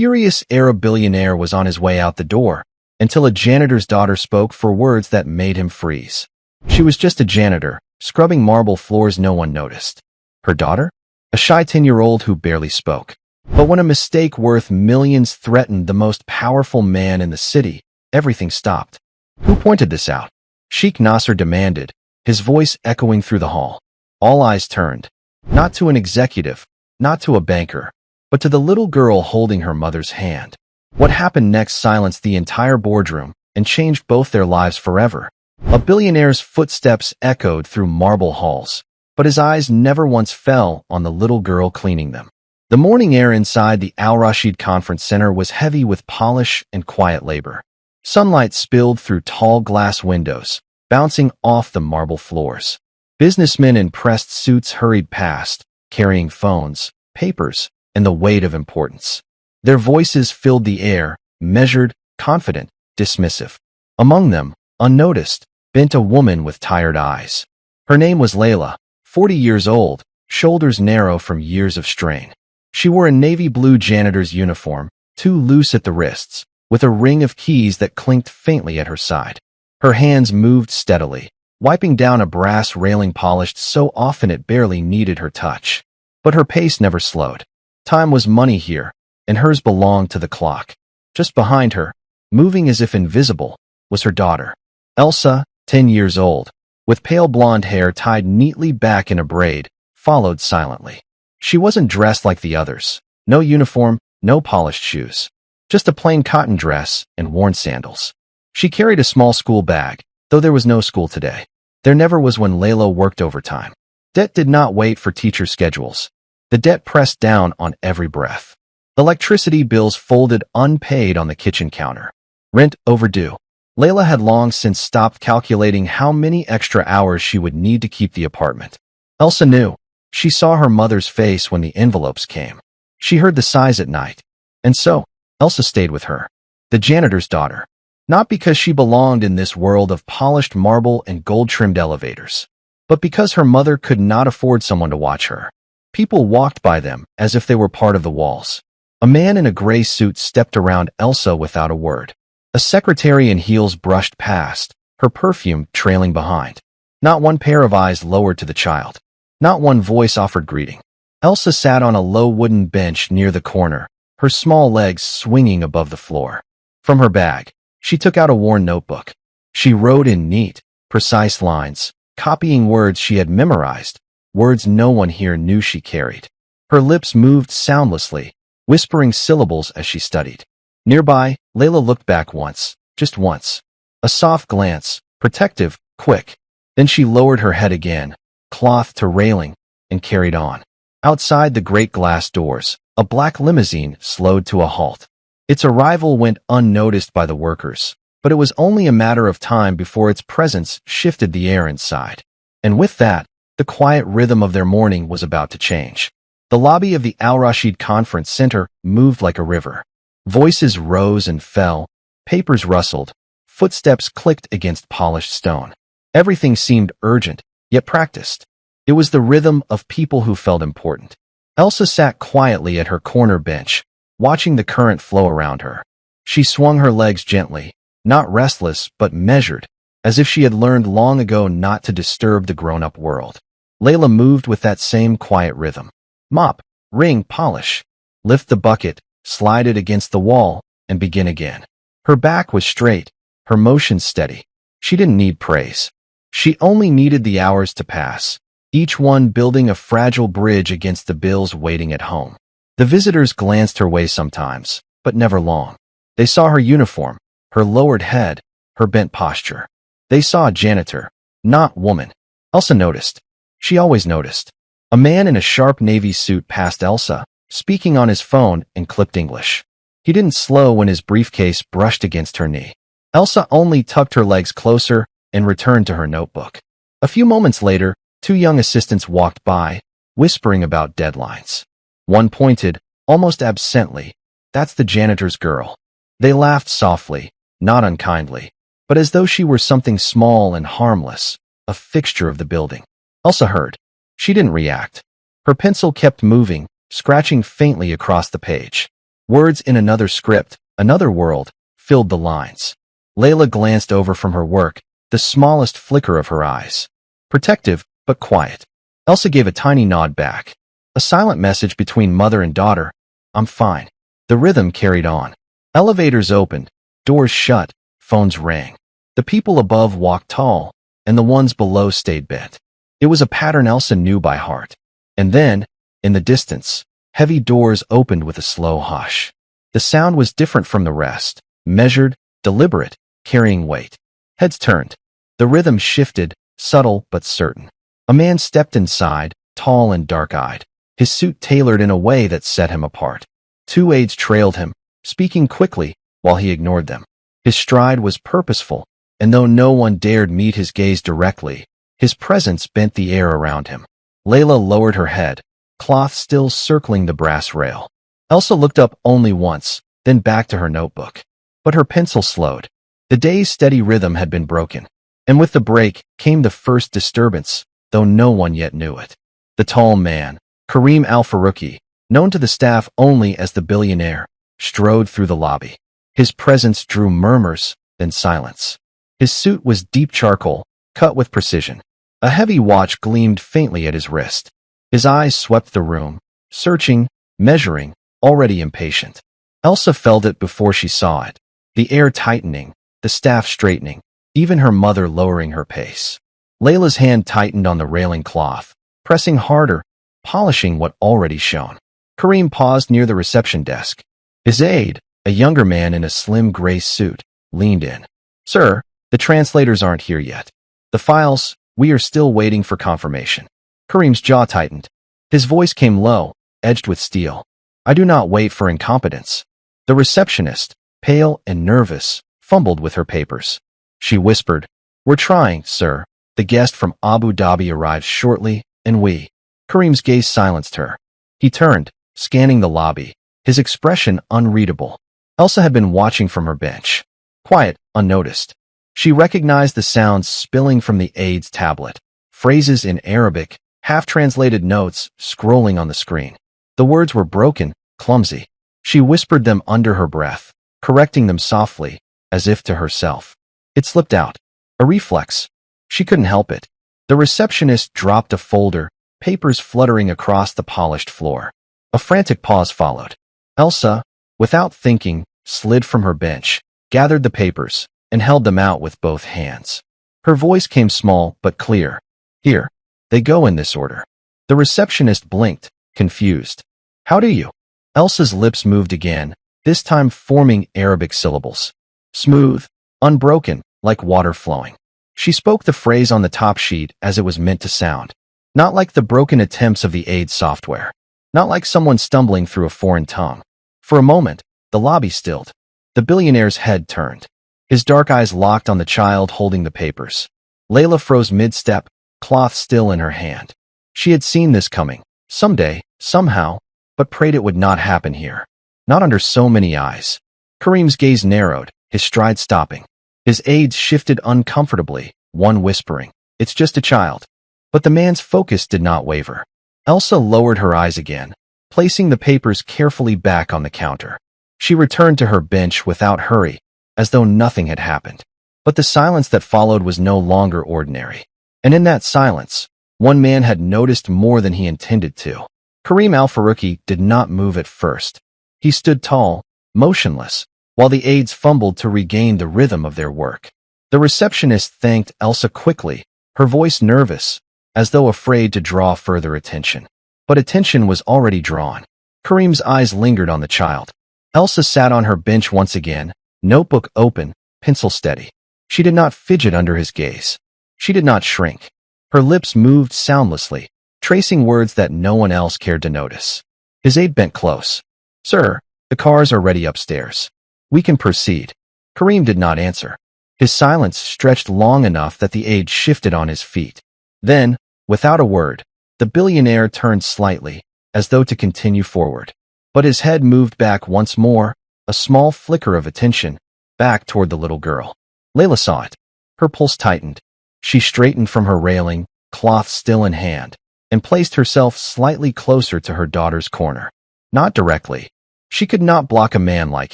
furious Arab billionaire was on his way out the door, until a janitor's daughter spoke for words that made him freeze. She was just a janitor, scrubbing marble floors no one noticed. Her daughter? A shy 10-year-old who barely spoke. But when a mistake worth millions threatened the most powerful man in the city, everything stopped. Who pointed this out? Sheikh Nasser demanded, his voice echoing through the hall. All eyes turned. Not to an executive, not to a banker, but to the little girl holding her mother's hand. What happened next silenced the entire boardroom and changed both their lives forever. A billionaire's footsteps echoed through marble halls, but his eyes never once fell on the little girl cleaning them. The morning air inside the Al Rashid Conference Center was heavy with polish and quiet labor. Sunlight spilled through tall glass windows, bouncing off the marble floors. Businessmen in pressed suits hurried past, carrying phones, papers, and the weight of importance. Their voices filled the air, measured, confident, dismissive. Among them, unnoticed, bent a woman with tired eyes. Her name was Layla, 40 years old, shoulders narrow from years of strain. She wore a navy blue janitor's uniform, too loose at the wrists, with a ring of keys that clinked faintly at her side. Her hands moved steadily, wiping down a brass railing polished so often it barely needed her touch. But her pace never slowed. Time was money here, and hers belonged to the clock. Just behind her, moving as if invisible, was her daughter. Elsa, 10 years old, with pale blonde hair tied neatly back in a braid, followed silently. She wasn't dressed like the others. No uniform, no polished shoes. Just a plain cotton dress and worn sandals. She carried a small school bag, though there was no school today. There never was when Layla worked overtime. Debt did not wait for teacher schedules. The debt pressed down on every breath. Electricity bills folded unpaid on the kitchen counter. Rent overdue. Layla had long since stopped calculating how many extra hours she would need to keep the apartment. Elsa knew. She saw her mother's face when the envelopes came. She heard the sighs at night. And so, Elsa stayed with her. The janitor's daughter. Not because she belonged in this world of polished marble and gold-trimmed elevators, but because her mother could not afford someone to watch her. People walked by them as if they were part of the walls. A man in a gray suit stepped around Elsa without a word. A secretary in heels brushed past, her perfume trailing behind. Not one pair of eyes lowered to the child. Not one voice offered greeting. Elsa sat on a low wooden bench near the corner, her small legs swinging above the floor. From her bag, she took out a worn notebook. She wrote in neat, precise lines, copying words she had memorized, words no one here knew she carried. Her lips moved soundlessly, whispering syllables as she studied. Nearby, Layla looked back once, just once. A soft glance, protective, quick. Then she lowered her head again, cloth to railing, and carried on. Outside the great glass doors, a black limousine slowed to a halt. Its arrival went unnoticed by the workers, but it was only a matter of time before its presence shifted the air inside. And with that, the quiet rhythm of their morning was about to change. The lobby of the Al Rashid Conference Center moved like a river. Voices rose and fell, papers rustled, footsteps clicked against polished stone. Everything seemed urgent, yet practiced. It was the rhythm of people who felt important. Elsa sat quietly at her corner bench, watching the current flow around her. She swung her legs gently, not restless but measured, as if she had learned long ago not to disturb the grown-up world. Layla moved with that same quiet rhythm. Mop, wring, polish. Lift the bucket, slide it against the wall, and begin again. Her back was straight, her motion steady. She didn't need praise. She only needed the hours to pass, each one building a fragile bridge against the bills waiting at home. The visitors glanced her way sometimes, but never long. They saw her uniform, her lowered head, her bent posture. They saw a janitor, not woman. Elsa noticed. She always noticed. A man in a sharp navy suit passed Elsa, speaking on his phone in clipped English. He didn't slow when his briefcase brushed against her knee. Elsa only tucked her legs closer and returned to her notebook. A few moments later, two young assistants walked by, whispering about deadlines. One pointed, almost absently, "That's the janitor's girl." They laughed softly, not unkindly, but as though she were something small and harmless, a fixture of the building. Elsa heard. She didn't react. Her pencil kept moving, scratching faintly across the page. Words in another script, another world, filled the lines. Layla glanced over from her work, the smallest flicker of her eyes. Protective, but quiet. Elsa gave a tiny nod back. A silent message between mother and daughter. I'm fine. The rhythm carried on. Elevators opened, doors shut, phones rang. The people above walked tall, and the ones below stayed bent. It was a pattern Elsa knew by heart. And then, in the distance, heavy doors opened with a slow hush. The sound was different from the rest, measured, deliberate, carrying weight. Heads turned. The rhythm shifted, subtle but certain. A man stepped inside, tall and dark-eyed, his suit tailored in a way that set him apart. Two aides trailed him, speaking quickly while he ignored them. His stride was purposeful, and though no one dared meet his gaze directly, his presence bent the air around him. Layla lowered her head, cloth still circling the brass rail. Elsa looked up only once, then back to her notebook. But her pencil slowed. The day's steady rhythm had been broken, and with the break came the first disturbance, though no one yet knew it. The tall man, Kareem Al-Farouki, known to the staff only as the Billionaire, strode through the lobby. His presence drew murmurs, then silence. His suit was deep charcoal, cut with precision. A heavy watch gleamed faintly at his wrist. His eyes swept the room, searching, measuring, already impatient. Elsa felt it before she saw it. The air tightening, the staff straightening, even her mother lowering her pace. Layla's hand tightened on the railing cloth, pressing harder, polishing what already shone. Kareem paused near the reception desk. His aide, a younger man in a slim gray suit, leaned in. Sir, the translators aren't here yet. The files, we are still waiting for confirmation. Kareem's jaw tightened. His voice came low, edged with steel. I do not wait for incompetence. The receptionist, pale and nervous, fumbled with her papers. She whispered, We're trying, sir. The guest from Abu Dhabi arrives shortly, and we. Kareem's gaze silenced her. He turned, scanning the lobby, his expression unreadable. Elsa had been watching from her bench. Quiet, unnoticed. She recognized the sounds spilling from the aide's tablet, phrases in Arabic, half-translated notes scrolling on the screen. The words were broken, clumsy. She whispered them under her breath, correcting them softly, as if to herself. It slipped out. A reflex. She couldn't help it. The receptionist dropped a folder, papers fluttering across the polished floor. A frantic pause followed. Elsa, without thinking, slid from her bench, gathered the papers, and held them out with both hands. Her voice came small but clear. Here. They go in this order. The receptionist blinked, confused. How do you? Elsa's lips moved again, this time forming Arabic syllables. Smooth, unbroken, like water flowing. She spoke the phrase on the top sheet as it was meant to sound. Not like the broken attempts of the aid software. Not like someone stumbling through a foreign tongue. For a moment, the lobby stilled. The billionaire's head turned. His dark eyes locked on the child holding the papers. Layla froze mid-step, cloth still in her hand. She had seen this coming, someday, somehow, but prayed it would not happen here. Not under so many eyes. Kareem's gaze narrowed, his stride stopping. His aides shifted uncomfortably, one whispering, It's just a child. But the man's focus did not waver. Elsa lowered her eyes again, placing the papers carefully back on the counter. She returned to her bench without hurry, as though nothing had happened. But the silence that followed was no longer ordinary. And in that silence, one man had noticed more than he intended to. Kareem Al-Farouki did not move at first. He stood tall, motionless, while the aides fumbled to regain the rhythm of their work. The receptionist thanked Elsa quickly, her voice nervous, as though afraid to draw further attention. But attention was already drawn. Kareem's eyes lingered on the child. Elsa sat on her bench once again, notebook open, pencil steady. She did not fidget under his gaze. She did not shrink. Her lips moved soundlessly, tracing words that no one else cared to notice. His aide bent close. Sir, the cars are ready upstairs. We can proceed. Kareem did not answer. His silence stretched long enough that the aide shifted on his feet. Then, without a word, the billionaire turned slightly, as though to continue forward. But his head moved back once more, a small flicker of attention, back toward the little girl. Layla saw it. Her pulse tightened. She straightened from her railing, cloth still in hand, and placed herself slightly closer to her daughter's corner. Not directly, She could not block a man like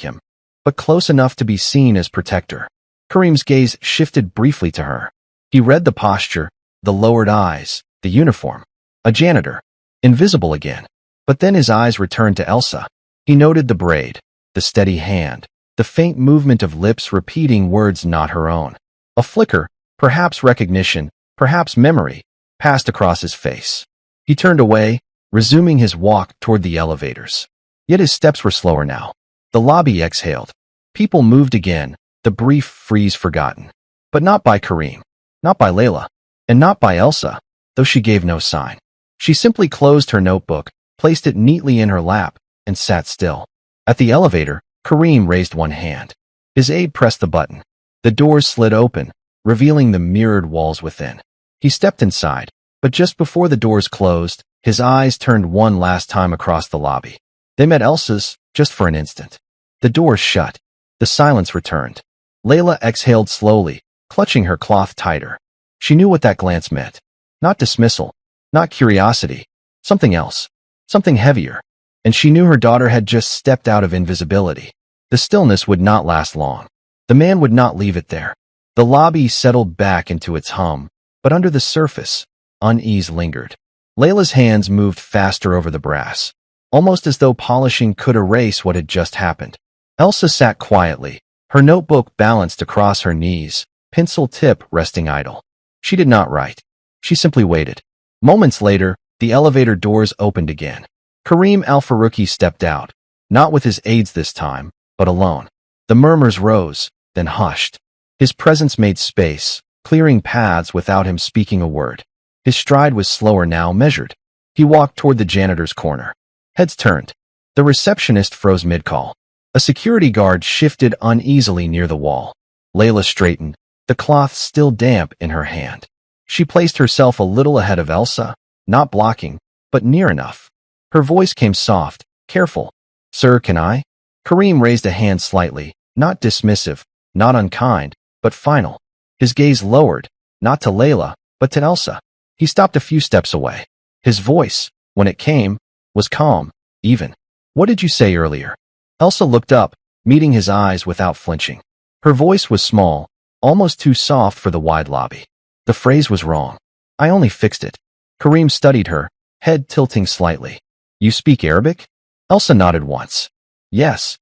him, but close enough to be seen as protector. Kareem's gaze shifted briefly to her. He read the posture, the lowered eyes, the uniform. A janitor. Invisible again. But then his eyes returned to Elsa. He noted the braid, the steady hand, the faint movement of lips repeating words not her own. A flicker, perhaps recognition, perhaps memory, passed across his face. He turned away, resuming his walk toward the elevators. Yet his steps were slower now. The lobby exhaled. People moved again, the brief freeze forgotten. But not by Kareem, not by Layla, and not by Elsa, though she gave no sign. She simply closed her notebook, placed it neatly in her lap, and sat still. At the elevator, Kareem raised one hand. His aide pressed the button. The doors slid open, revealing the mirrored walls within. He stepped inside, but just before the doors closed, his eyes turned one last time across the lobby. They met Elsa's, just for an instant. The doors shut. The silence returned. Layla exhaled slowly, clutching her cloth tighter. She knew what that glance meant. Not dismissal, not curiosity, something else, something heavier. And she knew her daughter had just stepped out of invisibility. The stillness would not last long. The man would not leave it there. The lobby settled back into its hum, but under the surface, unease lingered. Layla's hands moved faster over the brass, almost as though polishing could erase what had just happened. Elsa sat quietly, her notebook balanced across her knees, pencil tip resting idle. She did not write. She simply waited. Moments later, the elevator doors opened again. Kareem Al-Farouki stepped out, not with his aides this time, but alone. The murmurs rose, then hushed. His presence made space, clearing paths without him speaking a word. His stride was slower now, measured. He walked toward the janitor's corner. Heads turned. The receptionist froze mid-call. A security guard shifted uneasily near the wall. Layla straightened, the cloth still damp in her hand. She placed herself a little ahead of Elsa, not blocking, but near enough. Her voice came soft, careful. "Sir, can I?" Kareem raised a hand slightly, not dismissive, not unkind, but final. His gaze lowered, not to Layla, but to Elsa. He stopped a few steps away. His voice, when it came, was calm, even. "What did you say earlier?" Elsa looked up, meeting his eyes without flinching. Her voice was small, almost too soft for the wide lobby. "The phrase was wrong. I only fixed it." Kareem studied her, head tilting slightly. "You speak Arabic?" Elsa nodded once. "Yes."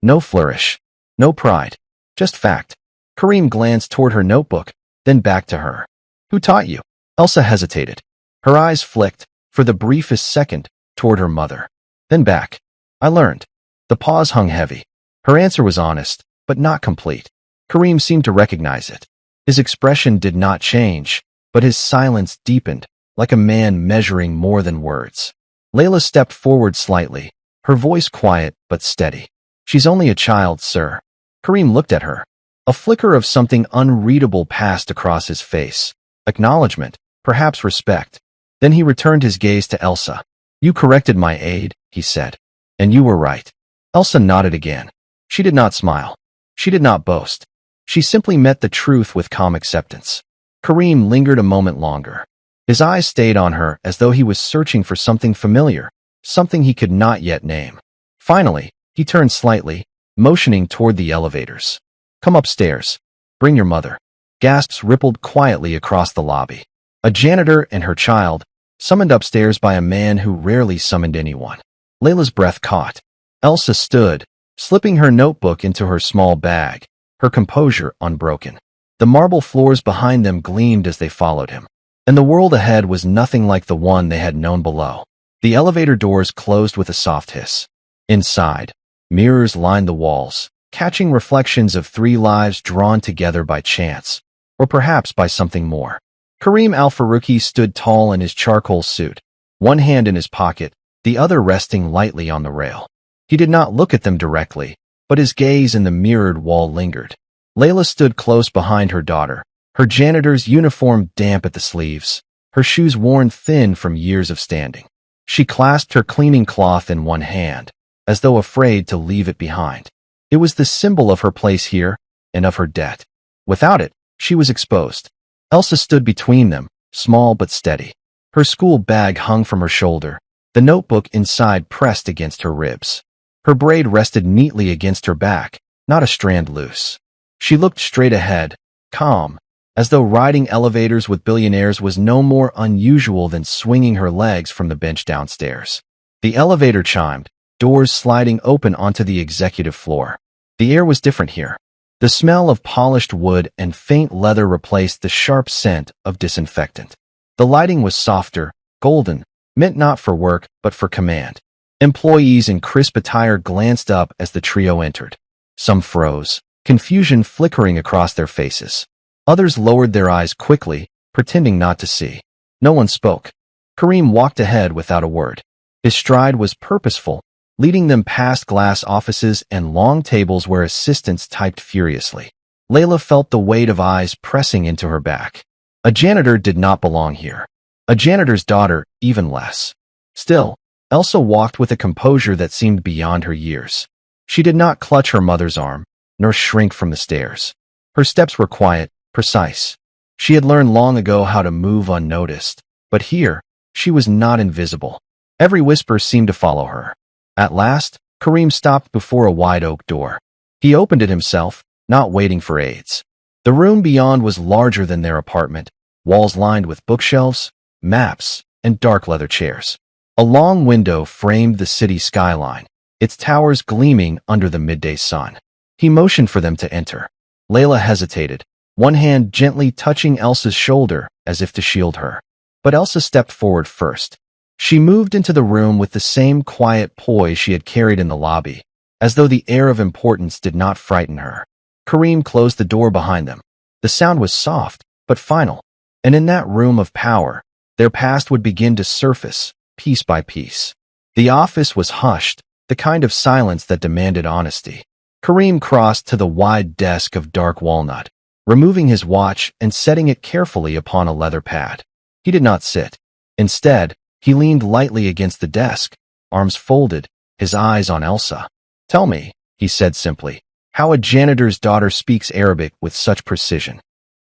No flourish. No pride. Just fact. Kareem glanced toward her notebook, then back to her. "Who taught you?" Elsa hesitated. Her eyes flicked, for the briefest second, toward her mother. Then back. "I learned." The pause hung heavy. Her answer was honest, but not complete. Kareem seemed to recognize it. His expression did not change, but his silence deepened, like a man measuring more than words. Layla stepped forward slightly, her voice quiet but steady. "She's only a child, sir." Kareem looked at her. A flicker of something unreadable passed across his face. Acknowledgement, perhaps respect. Then he returned his gaze to Elsa. "You corrected my aide," he said. "And you were right." Elsa nodded again. She did not smile. She did not boast. She simply met the truth with calm acceptance. Kareem lingered a moment longer. His eyes stayed on her as though he was searching for something familiar, something he could not yet name. Finally, he turned slightly, motioning toward the elevators. "Come upstairs. Bring your mother." Gasps rippled quietly across the lobby. A janitor and her child, summoned upstairs by a man who rarely summoned anyone. Layla's breath caught. Elsa stood, slipping her notebook into her small bag, her composure unbroken. The marble floors behind them gleamed as they followed him. And the world ahead was nothing like the one they had known below. The elevator doors closed with a soft hiss. Inside, mirrors lined the walls, catching reflections of three lives drawn together by chance, or perhaps by something more. Kareem Al-Farouki stood tall in his charcoal suit, one hand in his pocket, the other resting lightly on the rail. He did not look at them directly, but his gaze in the mirrored wall lingered. Layla stood close behind her daughter, her janitor's uniform damp at the sleeves, her shoes worn thin from years of standing. She clasped her cleaning cloth in one hand, as though afraid to leave it behind. It was the symbol of her place here, and of her debt. Without it, she was exposed. Elsa stood between them, small but steady. Her school bag hung from her shoulder, the notebook inside pressed against her ribs. Her braid rested neatly against her back, not a strand loose. She looked straight ahead, calm, as though riding elevators with billionaires was no more unusual than swinging her legs from the bench downstairs. The elevator chimed, doors sliding open onto the executive floor. The air was different here. The smell of polished wood and faint leather replaced the sharp scent of disinfectant. The lighting was softer, golden, meant not for work but for command. Employees in crisp attire glanced up as the trio entered. Some froze, confusion flickering across their faces. Others lowered their eyes quickly, pretending not to see. No one spoke. Kareem walked ahead without a word. His stride was purposeful, leading them past glass offices and long tables where assistants typed furiously. Layla felt the weight of eyes pressing into her back. A janitor did not belong here. A janitor's daughter, even less. Still, Elsa walked with a composure that seemed beyond her years. She did not clutch her mother's arm, nor shrink from the stairs. Her steps were quiet, precise. She had learned long ago how to move unnoticed, but here, she was not invisible. Every whisper seemed to follow her. At last, Kareem stopped before a wide oak door. He opened it himself, not waiting for aides. The room beyond was larger than their apartment, walls lined with bookshelves, maps, and dark leather chairs. A long window framed the city skyline, its towers gleaming under the midday sun. He motioned for them to enter. Layla hesitated, one hand gently touching Elsa's shoulder as if to shield her. But Elsa stepped forward first. She moved into the room with the same quiet poise she had carried in the lobby, as though the air of importance did not frighten her. Kareem closed the door behind them. The sound was soft, but final, and in that room of power, their past would begin to surface, piece by piece. The office was hushed, the kind of silence that demanded honesty. Kareem crossed to the wide desk of dark walnut, removing his watch and setting it carefully upon a leather pad. He did not sit. Instead, he leaned lightly against the desk, arms folded, his eyes on Elsa. "Tell me," he said simply, "how a janitor's daughter speaks Arabic with such precision."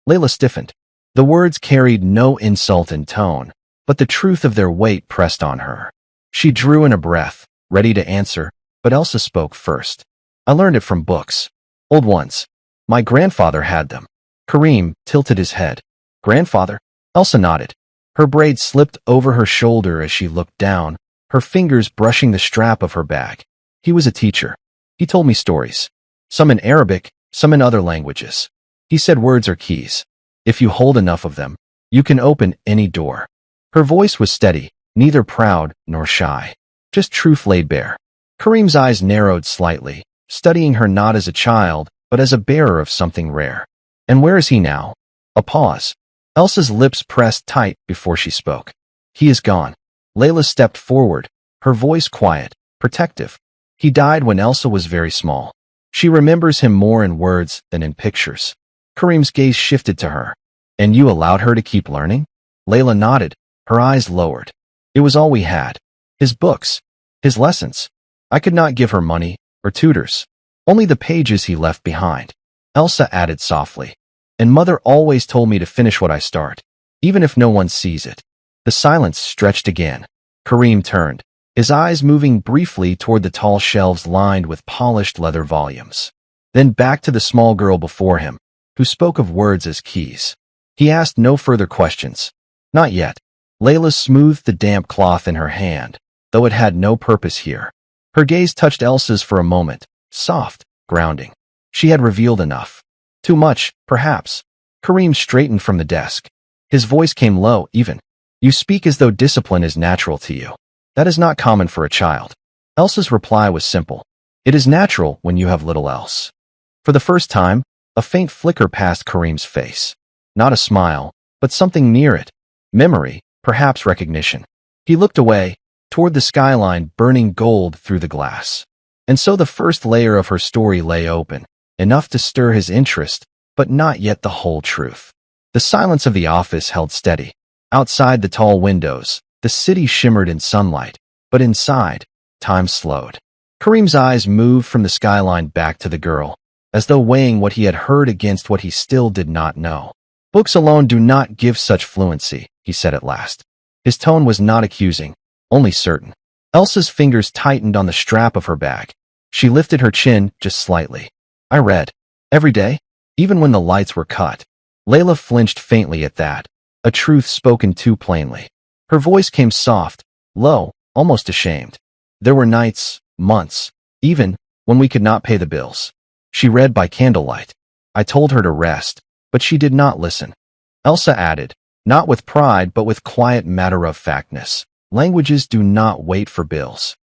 Layla stiffened. The words carried no insult in tone, but the truth of their weight pressed on her. She drew in a breath, ready to answer, but Elsa spoke first. "I learned it from books. Old ones. My grandfather had them." Kareem tilted his head. "Grandfather?" Elsa nodded. Her braid slipped over her shoulder as she looked down, her fingers brushing the strap of her bag. "He was a teacher. He told me stories. Some in Arabic, some in other languages. He said words are keys. If you hold enough of them, you can open any door." Her voice was steady, neither proud nor shy. Just truth laid bare. Kareem's eyes narrowed slightly, studying her not as a child, but as a bearer of something rare. "And where is he now?" A pause. Elsa's lips pressed tight before she spoke. "He is gone." Layla stepped forward, her voice quiet, protective. "He died when Elsa was very small. She remembers him more in words than in pictures." Kareem's gaze shifted to her. "And you allowed her to keep learning?" Layla nodded, her eyes lowered. "It was all we had. His books, his lessons. I could not give her money or tutors. Only the pages he left behind." Elsa added softly. "And Mother always told me to finish what I start, even if no one sees it." The silence stretched again. Kareem turned, his eyes moving briefly toward the tall shelves lined with polished leather volumes. Then back to the small girl before him, who spoke of words as keys. He asked no further questions. "Not yet." Layla smoothed the damp cloth in her hand, though it had no purpose here. Her gaze touched Elsa's for a moment, soft, grounding. She had revealed enough. Too much, perhaps. Kareem straightened from the desk. His voice came low, even. "You speak as though discipline is natural to you. That is not common for a child." Elsa's reply was simple. "It is natural when you have little else." For the first time, a faint flicker passed Kareem's face. Not a smile, but something near it. Memory, perhaps recognition. He looked away, toward the skyline burning gold through the glass. And so the first layer of her story lay open, enough to stir his interest, but not yet the whole truth. The silence of the office held steady. Outside the tall windows, the city shimmered in sunlight, but inside, time slowed. Kareem's eyes moved from the skyline back to the girl, as though weighing what he had heard against what he still did not know. "Books alone do not give such fluency," he said at last. His tone was not accusing, only certain. Elsa's fingers tightened on the strap of her bag. She lifted her chin just slightly. I read. Every day, even when the lights were cut. Layla flinched faintly at that, a truth spoken too plainly. Her voice came soft, low, almost ashamed. There were nights, months, even, when we could not pay the bills. She read by candlelight. I told her to rest, but she did not listen. Elsa added, not with pride but with quiet matter-of-factness. Languages do not wait for bills.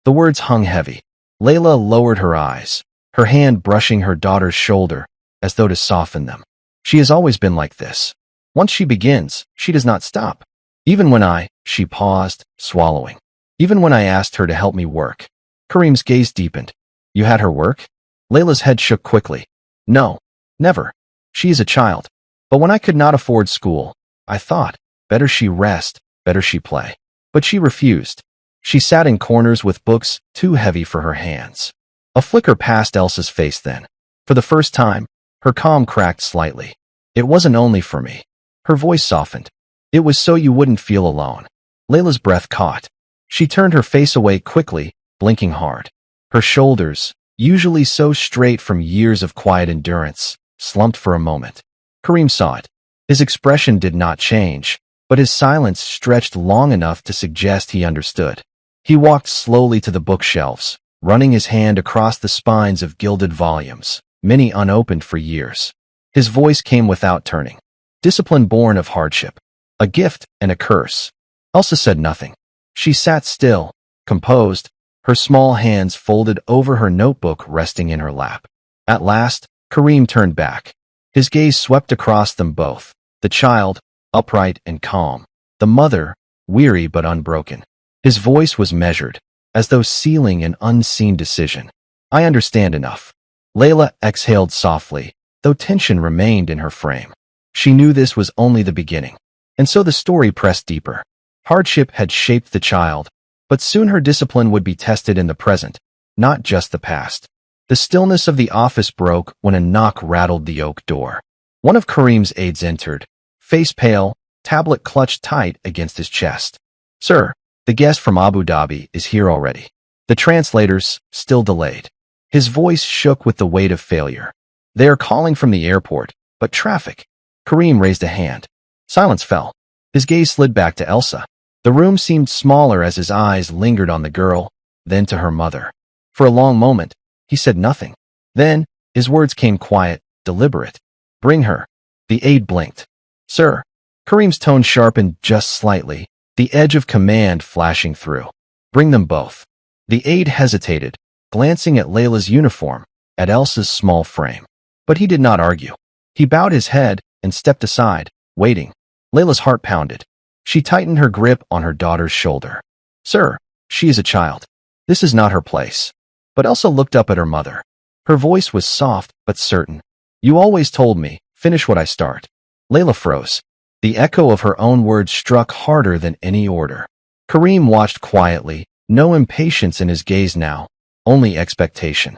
The words hung heavy. Layla lowered her eyes, her hand brushing her daughter's shoulder, as though to soften them. She has always been like this. Once she begins, she does not stop. Even when she paused, swallowing. Even when I asked her to help me work. Kareem's gaze deepened. You had her work? Layla's head shook quickly. No, never. She is a child. But when I could not afford school, I thought, better she rest, better she play. But she refused. She sat in corners with books too heavy for her hands. A flicker passed Elsa's face then. For the first time, her calm cracked slightly. It wasn't only for me. Her voice softened. It was so you wouldn't feel alone. Layla's breath caught. She turned her face away quickly, blinking hard. Her shoulders, usually so straight from years of quiet endurance, slumped for a moment. Kareem saw it. His expression did not change, but his silence stretched long enough to suggest he understood. He walked slowly to the bookshelves, running his hand across the spines of gilded volumes, many unopened for years. His voice came without turning. Discipline born of hardship. A gift and a curse. Elsa said nothing. She sat still, composed, her small hands folded over her notebook resting in her lap. At last, Kareem turned back. His gaze swept across them both, the child, upright and calm, the mother, weary but unbroken. His voice was measured, as though sealing an unseen decision. I understand enough. Layla exhaled softly, though tension remained in her frame. She knew this was only the beginning. And so the story pressed deeper. Hardship had shaped the child, but soon her discipline would be tested in the present, not just the past. The stillness of the office broke when a knock rattled the oak door. One of Kareem's aides entered, face pale, tablet clutched tight against his chest. Sir, the guest from Abu Dhabi is here already. The translators, still delayed. His voice shook with the weight of failure. They are calling from the airport, but traffic. Kareem raised a hand. Silence fell. His gaze slid back to Elsa. The room seemed smaller as his eyes lingered on the girl, then to her mother. For a long moment, he said nothing. Then, his words came quiet, deliberate. Bring her. The aide blinked. Sir. Kareem's tone sharpened just slightly, the edge of command flashing through. Bring them both. The aide hesitated, glancing at Layla's uniform, at Elsa's small frame. But he did not argue. He bowed his head and stepped aside, waiting. Layla's heart pounded. She tightened her grip on her daughter's shoulder. Sir, she is a child. This is not her place. But Elsa looked up at her mother. Her voice was soft but certain. You always told me, finish what I start. Layla froze. The echo of her own words struck harder than any order. Kareem watched quietly, no impatience in his gaze now, only expectation.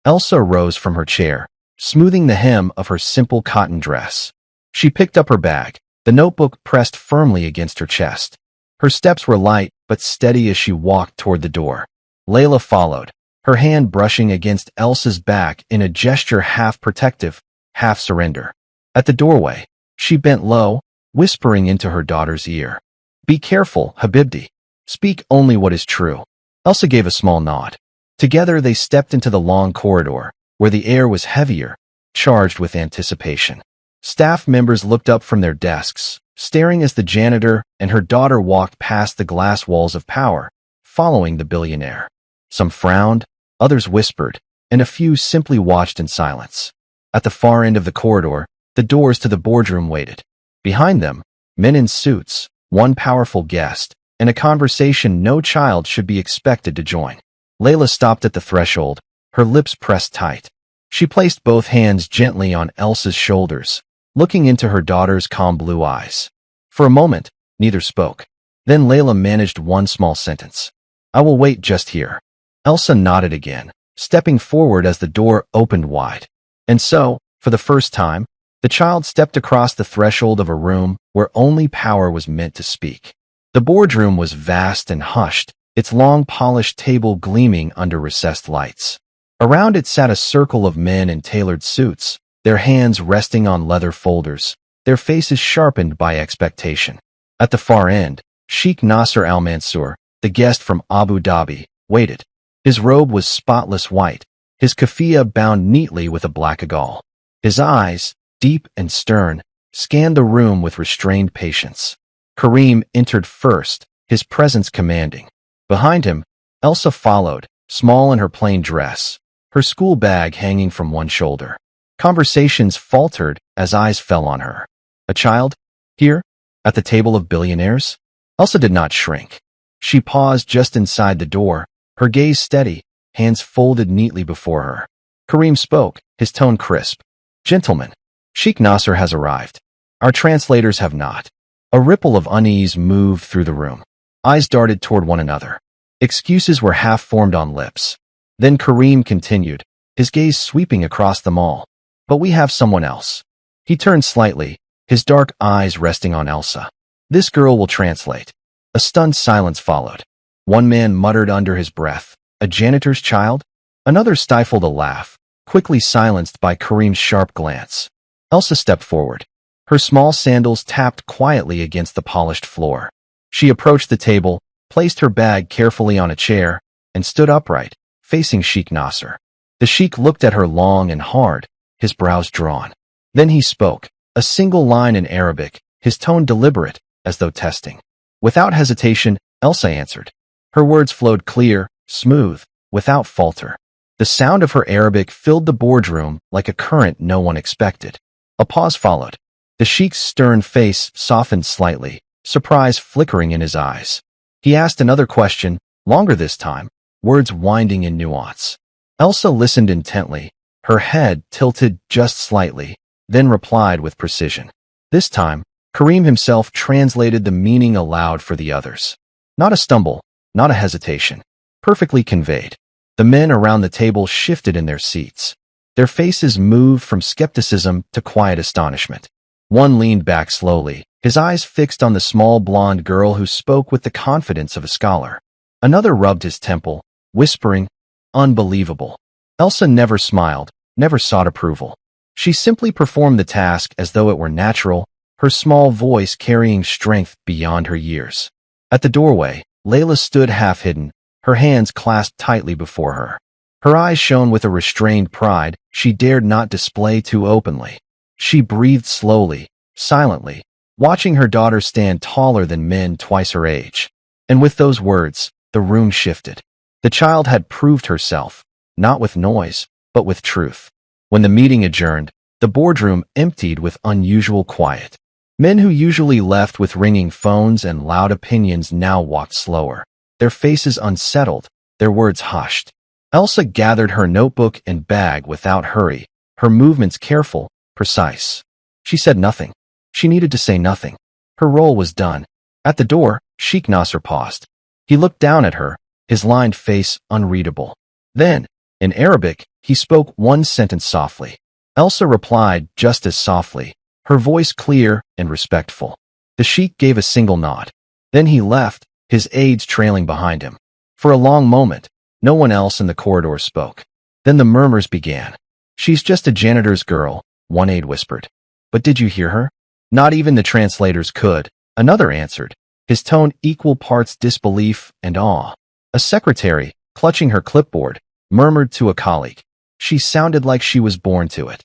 Elsa rose from her chair, smoothing the hem of her simple cotton dress. She picked up her bag, the notebook pressed firmly against her chest. Her steps were light but steady as she walked toward the door. Layla followed, her hand brushing against Elsa's back in a gesture half protective, half surrender. At the doorway, she bent low, whispering into her daughter's ear. Be careful, Habibti. Speak only what is true. Elsa gave a small nod. Together they stepped into the long corridor, where the air was heavier, charged with anticipation. Staff members looked up from their desks, staring as the janitor and her daughter walked past the glass walls of power, following the billionaire. Some frowned, others whispered, and a few simply watched in silence. At the far end of the corridor, the doors to the boardroom waited. Behind them, men in suits, one powerful guest, and a conversation no child should be expected to join. Layla stopped at the threshold, her lips pressed tight. She placed both hands gently on Elsa's shoulders, looking into her daughter's calm blue eyes. For a moment, neither spoke. Then Layla managed one small sentence. I will wait just here. Elsa nodded again, stepping forward as the door opened wide. And so, for the first time, the child stepped across the threshold of a room where only power was meant to speak. The boardroom was vast and hushed, its long polished table gleaming under recessed lights. Around it sat a circle of men in tailored suits, their hands resting on leather folders, their faces sharpened by expectation. At the far end, Sheikh Nasser Al Mansour, the guest from Abu Dhabi, waited. His robe was spotless white, his keffiyeh bound neatly with a black agal. His eyes, deep and stern, scanned the room with restrained patience. Kareem entered first, his presence commanding. Behind him, Elsa followed, small in her plain dress, her school bag hanging from one shoulder. Conversations faltered as eyes fell on her. A child? Here? At the table of billionaires? Elsa did not shrink. She paused just inside the door, her gaze steady, hands folded neatly before her. Kareem spoke, his tone crisp. Gentlemen, Sheikh Nasser has arrived. Our translators have not. A ripple of unease moved through the room. Eyes darted toward one another. Excuses were half formed on lips. Then Kareem continued, his gaze sweeping across them all. But we have someone else. He turned slightly, his dark eyes resting on Elsa. This girl will translate. A stunned silence followed. One man muttered under his breath, a janitor's child? Another stifled a laugh, quickly silenced by Kareem's sharp glance. Elsa stepped forward. Her small sandals tapped quietly against the polished floor. She approached the table, placed her bag carefully on a chair, and stood upright, facing Sheikh Nasser. The sheikh looked at her long and hard, his brows drawn. Then he spoke, a single line in Arabic, his tone deliberate, as though testing. Without hesitation, Elsa answered. Her words flowed clear, smooth, without falter. The sound of her Arabic filled the boardroom like a current no one expected. A pause followed. The sheikh's stern face softened slightly, surprise flickering in his eyes. He asked another question, longer this time, words winding in nuance. Elsa listened intently, her head tilted just slightly, then replied with precision. This time, Kareem himself translated the meaning aloud for the others. Not a stumble, not a hesitation. Perfectly conveyed. The men around the table shifted in their seats. Their faces moved from skepticism to quiet astonishment. One leaned back slowly, his eyes fixed on the small blonde girl who spoke with the confidence of a scholar. Another rubbed his temple, whispering, unbelievable. Elsa never smiled, never sought approval. She simply performed the task as though it were natural, her small voice carrying strength beyond her years. At the doorway, Layla stood half-hidden, her hands clasped tightly before her. Her eyes shone with a restrained pride she dared not display too openly. She breathed slowly, silently, watching her daughter stand taller than men twice her age. And with those words, the room shifted. The child had proved herself, not with noise, but with truth. When the meeting adjourned, the boardroom emptied with unusual quiet. Men who usually left with ringing phones and loud opinions now walked slower, their faces unsettled, their words hushed. Elsa gathered her notebook and bag without hurry, her movements careful, precise. She said nothing. She needed to say nothing. Her role was done. At the door, Sheikh Nasser paused. He looked down at her, his lined face unreadable. Then, in Arabic, he spoke one sentence softly. Elsa replied just as softly, her voice clear and respectful. The sheikh gave a single nod. Then he left, his aides trailing behind him. For a long moment, no one else in the corridor spoke. Then the murmurs began. She's just a janitor's girl, one aide whispered. But did you hear her? Not even the translators could, another answered, his tone equal parts disbelief and awe. A secretary, clutching her clipboard, murmured to a colleague. She sounded like she was born to it.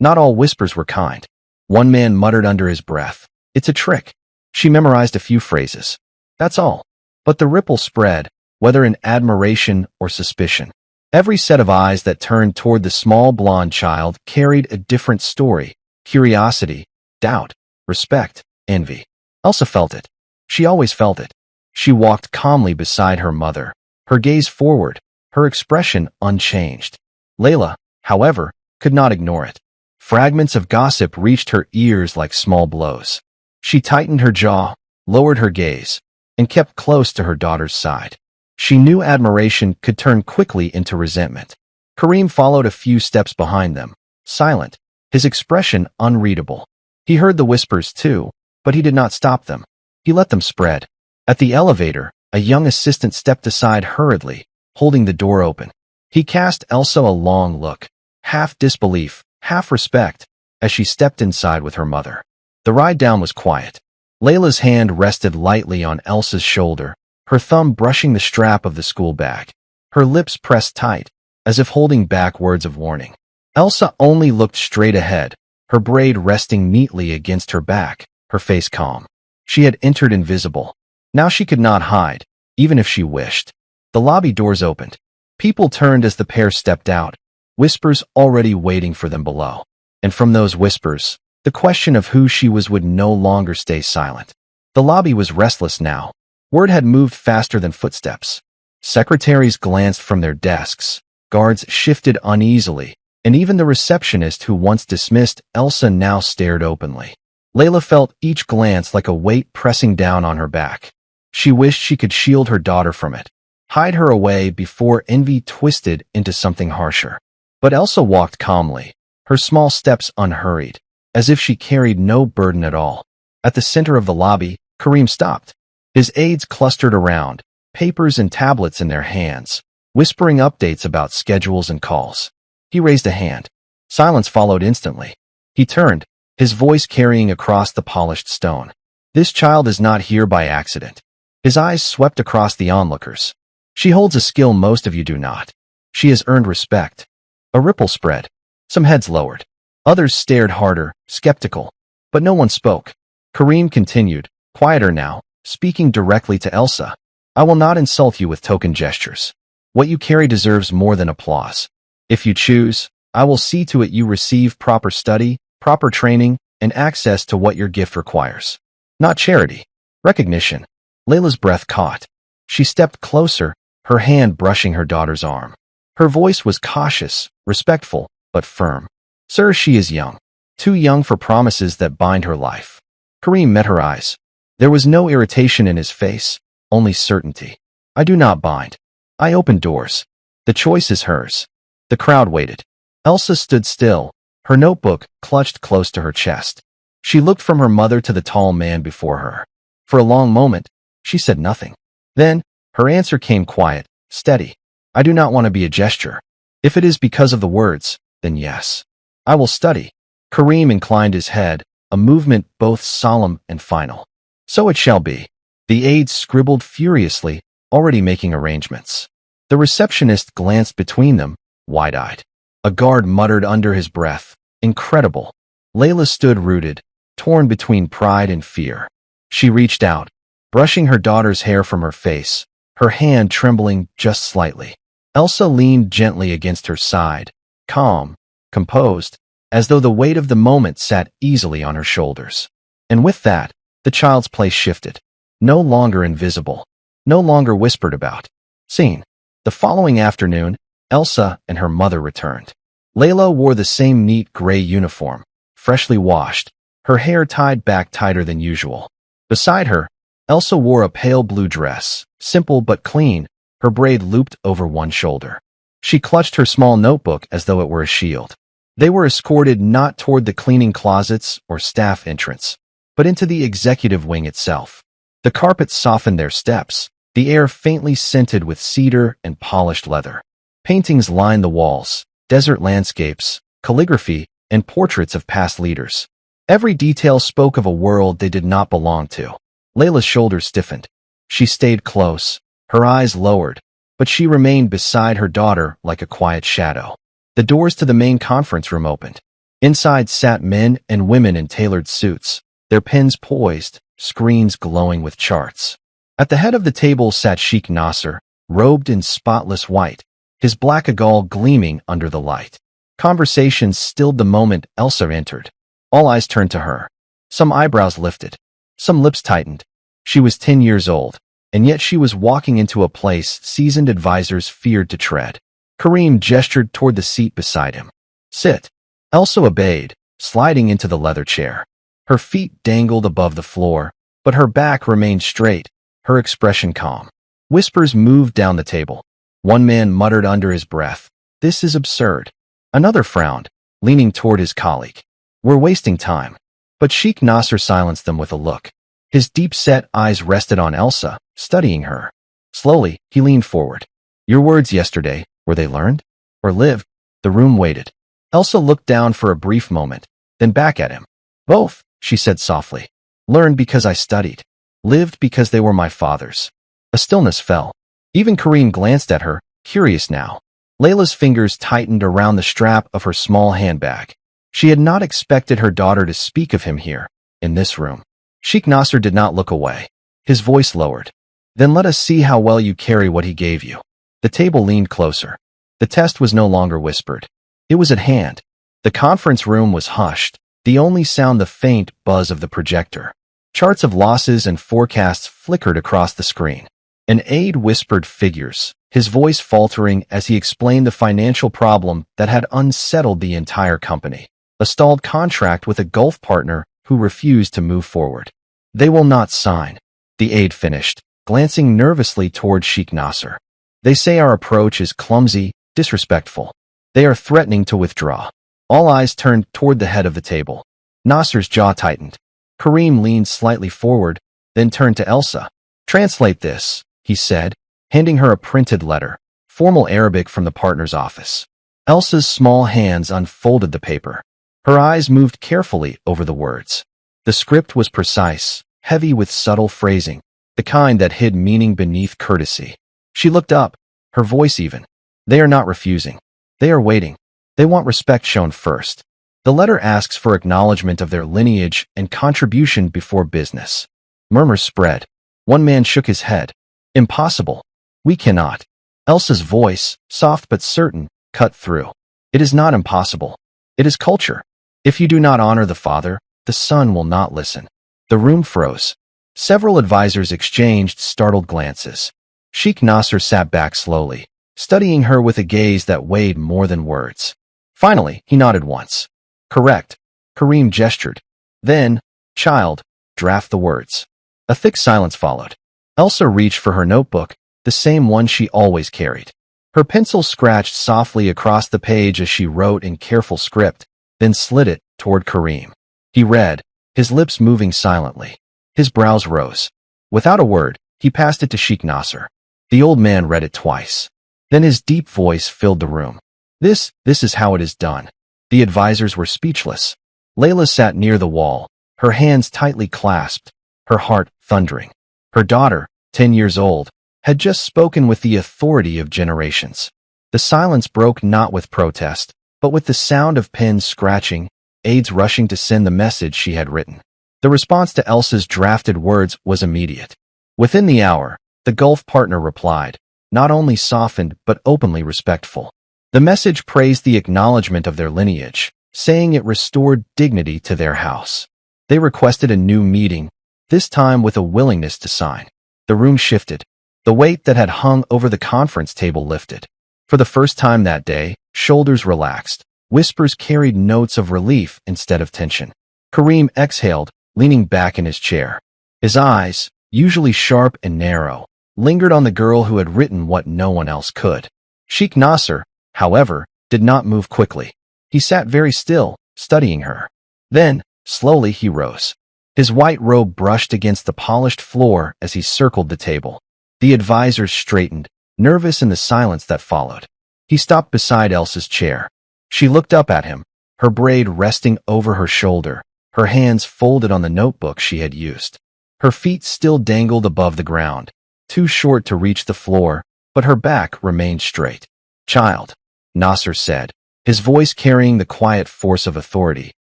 Not all whispers were kind. One man muttered under his breath, it's a trick. She memorized a few phrases. That's all. But the ripple spread, whether in admiration or suspicion. Every set of eyes that turned toward the small blonde child carried a different story. Curiosity, doubt, respect, envy. Elsa felt it. She always felt it. She walked calmly beside her mother, her gaze forward, her expression unchanged. Layla, however, could not ignore it. Fragments of gossip reached her ears like small blows. She tightened her jaw, lowered her gaze, and kept close to her daughter's side. She knew admiration could turn quickly into resentment. Kareem followed a few steps behind them, silent, his expression unreadable. He heard the whispers too, but he did not stop them. He let them spread. At the elevator, a young assistant stepped aside hurriedly, holding the door open. He cast Elsa a long look, half disbelief, half respect, as she stepped inside with her mother. The ride down was quiet. Layla's hand rested lightly on Elsa's shoulder, her thumb brushing the strap of the school bag. Her lips pressed tight, as if holding back words of warning. Elsa only looked straight ahead, her braid resting neatly against her back, her face calm. She had entered invisible. Now she could not hide, even if she wished. The lobby doors opened. People turned as the pair stepped out, whispers already waiting for them below. And from those whispers, the question of who she was would no longer stay silent. The lobby was restless now. Word had moved faster than footsteps. Secretaries glanced from their desks, guards shifted uneasily, and even the receptionist who once dismissed Elsa now stared openly. Layla felt each glance like a weight pressing down on her back. She wished she could shield her daughter from it, hide her away before envy twisted into something harsher. But Elsa walked calmly, her small steps unhurried, as if she carried no burden at all. At the center of the lobby, Kareem stopped. His aides clustered around, papers and tablets in their hands, whispering updates about schedules and calls. He raised a hand. Silence followed instantly. He turned, his voice carrying across the polished stone. This child is not here by accident. His eyes swept across the onlookers. She holds a skill most of you do not. She has earned respect. A ripple spread. Some heads lowered. Others stared harder, skeptical. But no one spoke. Kareem continued, quieter now, speaking directly to Elsa. I will not insult you with token gestures. What you carry deserves more than applause. If you choose, I will see to it you receive proper study, proper training, and access to what your gift requires. Not charity. Recognition. Layla's breath caught. She stepped closer, her hand brushing her daughter's arm. Her voice was cautious, respectful, but firm. Sir, she is young. Too young for promises that bind her life. Kareem met her eyes. There was no irritation in his face, only certainty. I do not bind. I open doors. The choice is hers. The crowd waited. Elsa stood still, her notebook clutched close to her chest. She looked from her mother to the tall man before her. For a long moment, she said nothing. Then, her answer came quiet, steady. I do not want to be a gesture. If it is because of the words, then yes. I will study. Kareem inclined his head, a movement both solemn and final. So it shall be. The aides scribbled furiously, already making arrangements. The receptionist glanced between them, wide-eyed. A guard muttered under his breath, incredible. Layla stood rooted, torn between pride and fear. She reached out, brushing her daughter's hair from her face, her hand trembling just slightly. Elsa leaned gently against her side, calm, composed, as though the weight of the moment sat easily on her shoulders. And with that, the child's place shifted. No longer invisible, no longer whispered about. Seen. The following afternoon, Elsa and her mother returned. Layla wore the same neat gray uniform, freshly washed, her hair tied back tighter than usual. Beside her, Elsa wore a pale blue dress, simple but clean, her braid looped over one shoulder. She clutched her small notebook as though it were a shield. They were escorted not toward the cleaning closets or staff entrance, but into the executive wing itself. The carpet softened their steps, the air faintly scented with cedar and polished leather. Paintings lined the walls, desert landscapes, calligraphy, and portraits of past leaders. Every detail spoke of a world they did not belong to. Layla's shoulders stiffened. She stayed close, her eyes lowered, but she remained beside her daughter like a quiet shadow. The doors to the main conference room opened. Inside sat men and women in tailored suits, their pens poised, screens glowing with charts. At the head of the table sat Sheikh Nasser, robed in spotless white, his black agal gleaming under the light. Conversations stilled the moment Elsa entered. All eyes turned to her. Some eyebrows lifted. Some lips tightened. She was 10 years old, and yet she was walking into a place seasoned advisors feared to tread. Kareem gestured toward the seat beside him. Sit. Elsa obeyed, sliding into the leather chair. Her feet dangled above the floor, but her back remained straight, her expression calm. Whispers moved down the table. One man muttered under his breath, "This is absurd." Another frowned, leaning toward his colleague. "We're wasting time." But Sheikh Nasser silenced them with a look. His deep-set eyes rested on Elsa, studying her. Slowly, he leaned forward. "Your words yesterday, Were they learned? Or lived? The room waited. Elsa looked down for a brief moment, then back at him. Both, she said softly. Learned because I studied. Lived because they were my father's. A stillness fell. Even Kareem glanced at her, curious now. Layla's fingers tightened around the strap of her small handbag. She had not expected her daughter to speak of him here, in this room. Sheikh Nasser did not look away. His voice lowered. Then let us see how well you carry what he gave you. The table leaned closer. The test was no longer whispered. It was at hand. The conference room was hushed, the only sound the faint buzz of the projector. Charts of losses and forecasts flickered across the screen. An aide whispered figures, his voice faltering as he explained the financial problem that had unsettled the entire company. A stalled contract with a Gulf partner who refused to move forward. They will not sign. The aide finished, glancing nervously toward Sheikh Nasser. They say our approach is clumsy, disrespectful. They are threatening to withdraw. All eyes turned toward the head of the table. Nasser's jaw tightened. Kareem leaned slightly forward, then turned to Elsa. Translate this, he said, handing her a printed letter, formal Arabic from the partner's office. Elsa's small hands unfolded the paper. Her eyes moved carefully over the words. The script was precise, heavy with subtle phrasing, the kind that hid meaning beneath courtesy. She looked up, her voice even. They are not refusing. They are waiting. They want respect shown first. The letter asks for acknowledgement of their lineage and contribution before business. Murmurs spread. One man shook his head. Impossible. We cannot. Elsa's voice, soft but certain, cut through. It is not impossible. It is culture. If you do not honor the father, the son will not listen. The room froze. Several advisors exchanged startled glances. Sheikh Nasser sat back slowly, studying her with a gaze that weighed more than words. Finally, he nodded once. Correct. Kareem gestured. Then, child, draft the words. A thick silence followed. Elsa reached for her notebook, the same one she always carried. Her pencil scratched softly across the page as she wrote in careful script, then slid it toward Kareem. He read, his lips moving silently. His brows rose. Without a word, he passed it to Sheikh Nasser. The old man read it twice. Then his deep voice filled the room. This is how it is done. The advisors were speechless. Layla sat near the wall, her hands tightly clasped, her heart thundering. Her daughter, 10 years old, had just spoken with the authority of generations. The silence broke not with protest, but with the sound of pens scratching, aides rushing to send the message she had written. The response to Elsa's drafted words was immediate. Within the hour, the Gulf partner replied, not only softened but openly respectful. The message praised the acknowledgement of their lineage, saying it restored dignity to their house. They requested a new meeting, this time with a willingness to sign. The room shifted. The weight that had hung over the conference table lifted. For the first time that day, shoulders relaxed. Whispers carried notes of relief instead of tension. Kareem exhaled, leaning back in his chair. His eyes, usually sharp and narrow, lingered on the girl who had written what no one else could. Sheikh Nasser, however, did not move quickly. He sat very still, studying her. Then, slowly he rose. His white robe brushed against the polished floor as he circled the table. The advisors straightened, nervous in the silence that followed. He stopped beside Elsa's chair. She looked up at him, her braid resting over her shoulder, her hands folded on the notebook she had used. Her feet still dangled above the ground, too short to reach the floor, but her back remained straight. Child, Nasser said, his voice carrying the quiet force of authority,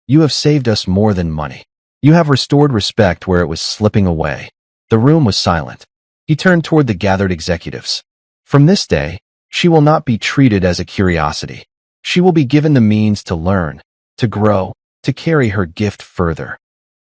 you have saved us more than money. You have restored respect where it was slipping away. The room was silent. He turned toward the gathered executives. From this day, she will not be treated as a curiosity. She will be given the means to learn, to grow, to carry her gift further.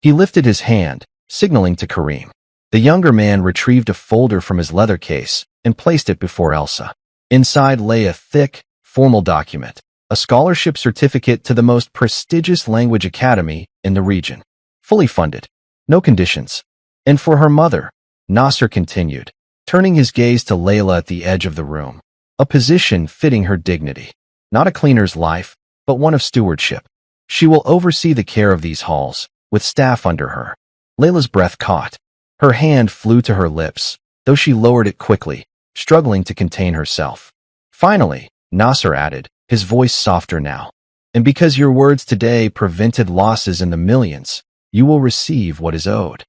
He lifted his hand, signaling to Kareem. The younger man retrieved a folder from his leather case and placed it before Elsa. Inside lay a thick, formal document, a scholarship certificate to the most prestigious language academy in the region. Fully funded. No conditions. And for her mother, Nasser continued, turning his gaze to Layla at the edge of the room. A position fitting her dignity. Not a cleaner's life, but one of stewardship. She will oversee the care of these halls, with staff under her. Layla's breath caught. Her hand flew to her lips, though she lowered it quickly, struggling to contain herself. Finally, Nasser added, his voice softer now. And because your words today prevented losses in the millions, you will receive what is owed.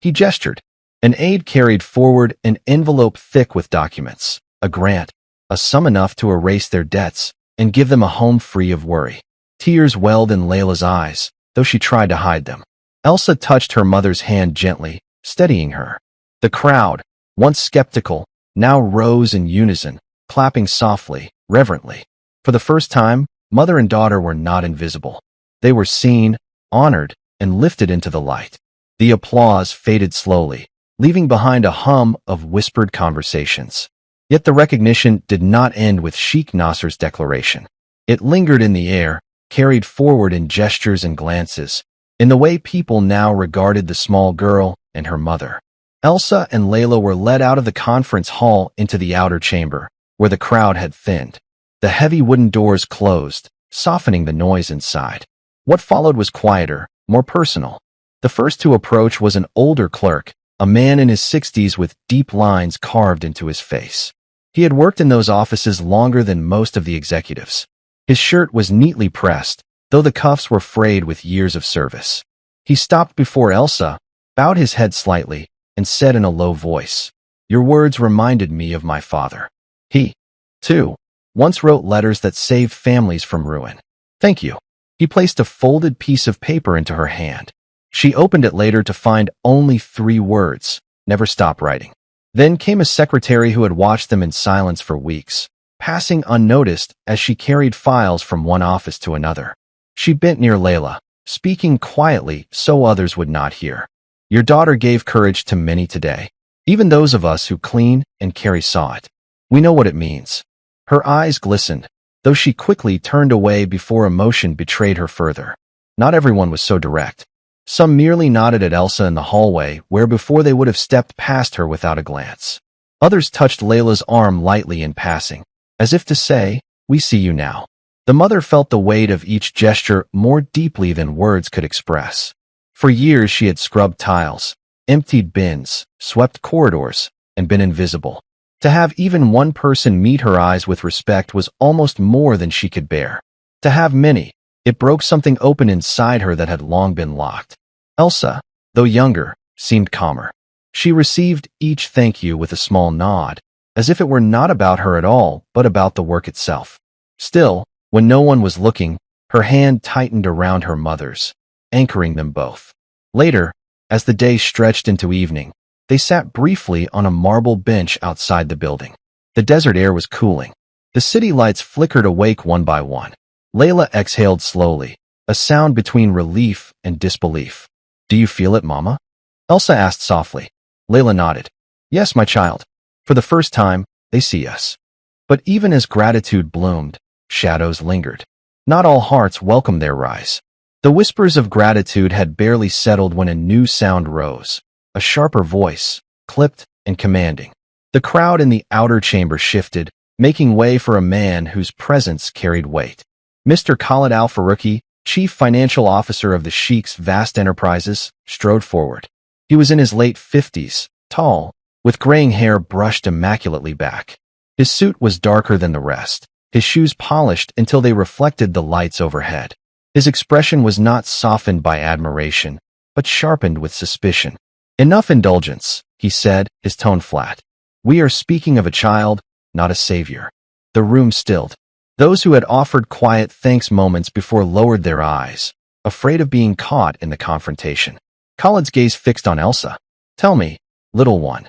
He gestured. An aide carried forward an envelope thick with documents, a grant, a sum enough to erase their debts and give them a home free of worry. Tears welled in Layla's eyes, though she tried to hide them. Elsa touched her mother's hand gently, steadying her. The crowd, once skeptical, now rose in unison, clapping softly, reverently. For the first time, mother and daughter were not invisible. They were seen, honored, and lifted into the light. The applause faded slowly, leaving behind a hum of whispered conversations. Yet the recognition did not end with Sheikh Nasser's declaration. It lingered in the air, carried forward in gestures and glances, in the way people now regarded the small girl and her mother. Elsa and Layla were led out of the conference hall into the outer chamber, where the crowd had thinned. The heavy wooden doors closed, softening the noise inside. What followed was quieter, more personal. The first to approach was an older clerk, a man in his 60s with deep lines carved into his face. He had worked in those offices longer than most of the executives. His shirt was neatly pressed, though the cuffs were frayed with years of service. He stopped before Elsa, bowed his head slightly, and said in a low voice, "Your words reminded me of my father. He, too, once wrote letters that saved families from ruin. Thank you." He placed a folded piece of paper into her hand. She opened it later to find only 3 words, "Never stop writing." Then came a secretary who had watched them in silence for weeks, passing unnoticed as she carried files from one office to another. She bent near Layla, speaking quietly so others would not hear. "Your daughter gave courage to many today. Even those of us who clean and carry saw it. We know what it means." Her eyes glistened, though she quickly turned away before emotion betrayed her further. Not everyone was so direct. Some merely nodded at Elsa in the hallway, where before they would have stepped past her without a glance. Others touched Layla's arm lightly in passing, as if to say, "We see you now." The mother felt the weight of each gesture more deeply than words could express. For years she had scrubbed tiles, emptied bins, swept corridors, and been invisible. To have even one person meet her eyes with respect was almost more than she could bear. To have many, it broke something open inside her that had long been locked. Elsa, though younger, seemed calmer. She received each thank you with a small nod, as if it were not about her at all, but about the work itself. Still, when no one was looking, her hand tightened around her mother's, anchoring them both. Later, as the day stretched into evening, they sat briefly on a marble bench outside the building. The desert air was cooling. The city lights flickered awake one by one. Layla exhaled slowly, a sound between relief and disbelief. "Do you feel it, Mama?" Elsa asked softly. Layla nodded. "Yes, my child. For the first time, they see us." But even as gratitude bloomed, shadows lingered. Not all hearts welcomed their rise. The whispers of gratitude had barely settled when a new sound rose, a sharper voice, clipped and commanding. The crowd in the outer chamber shifted, making way for a man whose presence carried weight. Mr. Khalid Al-Faruqi, chief financial officer of the Sheikh's vast enterprises, strode forward. He was in his late 50s, tall, with graying hair brushed immaculately back. His suit was darker than the rest, his shoes polished until they reflected the lights overhead. His expression was not softened by admiration, but sharpened with suspicion. "Enough indulgence," he said, his tone flat. "We are speaking of a child, not a savior." The room stilled. Those who had offered quiet thanks moments before lowered their eyes, afraid of being caught in the confrontation. Khalid's gaze fixed on Elsa. "Tell me, little one,